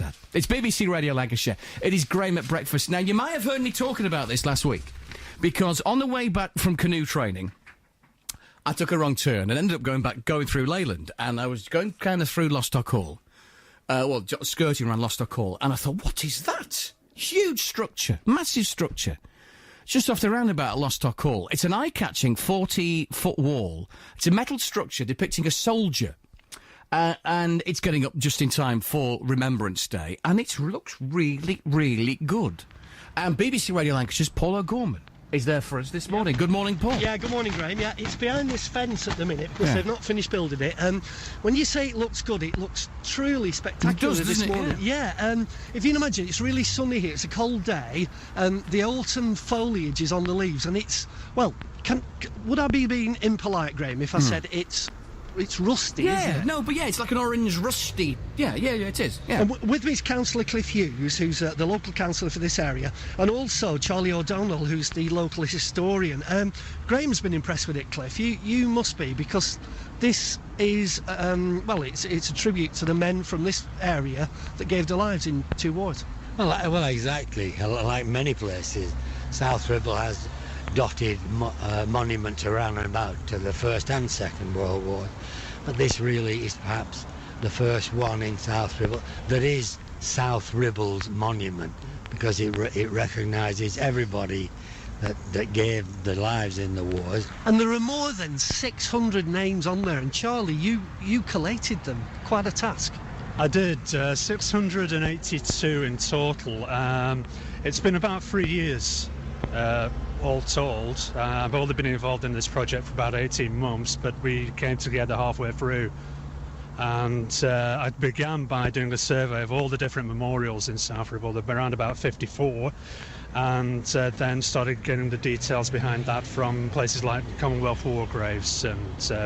sad. It's BBC Radio Lancashire. It is Graham at breakfast. Now, you might have heard me talking about this last week, because on the way back from canoe training, I took a wrong turn and ended up going through Leyland, and I was going kind of through Lostock Hall. Skirting around Lostock Hall, and I thought, what is that? Huge structure, massive structure. Just off the roundabout at Lostock Hall. It's an eye-catching 40-foot wall. It's a metal structure depicting a soldier. And it's getting up just in time for Remembrance Day. And it looks really, really good. And BBC Radio Lancashire's Paul O'Gorman is there for us this morning. Good morning, Paul. Yeah, good morning, Graham. Yeah, it's behind this fence at the minute because they've not finished building it. When you say it looks good, it looks truly spectacular this morning. Yeah, if you can imagine, it's really sunny here. It's a cold day, and the autumn foliage is on the leaves, and it's, well, would I be being impolite, Graham, if I said it's rusty, isn't it? No, but it's like an orange rusty. Yeah, it is. Yeah. And with me is Councillor Cliff Hughes, who's the local councillor for this area, and also Charlie O'Donnell, who's the local historian. Graham's been impressed with it, Cliff. You must be, because this is, it's a tribute to the men from this area that gave their lives in 2 wars. Well, exactly. Like many places, South Ribble has dotted monuments around and about to the First and Second World War, but this really is perhaps the first one in South Ribble that is South Ribble's monument, because it recognises everybody that gave their lives in the wars. And there are more than 600 names on there, and Charlie, you collated them. Quite a task. I did, 682 in total. It's been about 3 years all told. I've only been involved in this project for about 18 months, but we came together halfway through. And I began by doing a survey of all the different memorials in South Ribble. There were around about 54, and then started getting the details behind that from places like Commonwealth War graves and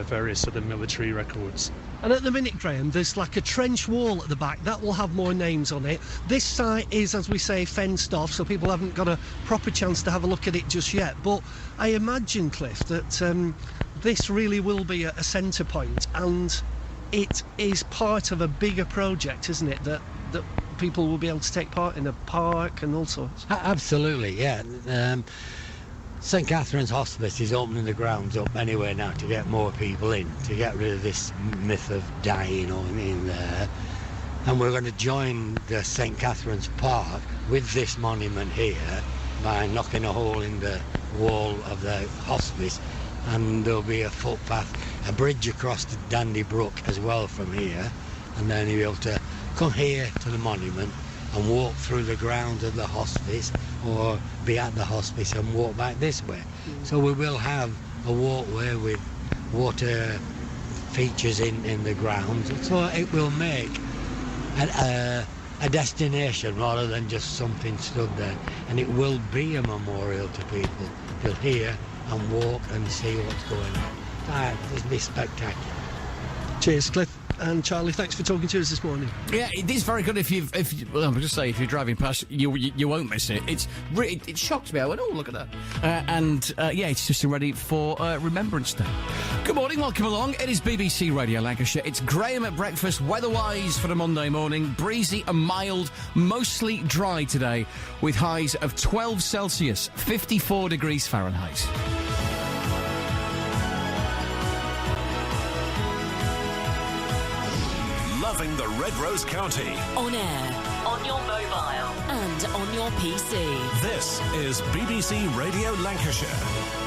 various other military records. And at the minute, Graham, there's like a trench wall at the back that will have more names on it. This site is, as we say, fenced off, so people haven't got a proper chance to have a look at it just yet. But I imagine, Cliff, that this really will be a centre point, and it is part of a bigger project, isn't it, that people will be able to take part in a park and all sorts. Absolutely, yeah. St Catherine's Hospice is opening the grounds up anyway now to get more people in, to get rid of this myth of dying in there. And we're going to join the St Catherine's Park with this monument here by knocking a hole in the wall of the hospice, and there'll be a footpath, a bridge across the Dandy Brook as well from here, and then you'll be able to come here to the monument and walk through the grounds of the hospice, or be at the hospice and walk back this way. So we will have a walkway with water features in the grounds, so it will make a destination rather than just something stood there, and it will be a memorial to people. They'll hear and walk and see what's going on. It'll be spectacular. Cheers, Cliff. And Charlie, thanks for talking to us this morning. Yeah, it is very good. If I'm just saying, if you're driving past, you won't miss it. It shocked me. I went, oh, look at that. It's just ready for Remembrance Day. Good morning, welcome along. It is BBC Radio Lancashire. It's Graham at breakfast. Weather-wise for a Monday morning, breezy and mild, mostly dry today, with highs of 12 Celsius, 54 degrees Fahrenheit. Loving the Red Rose County. On air, on your mobile, and on your PC. This is BBC Radio Lancashire.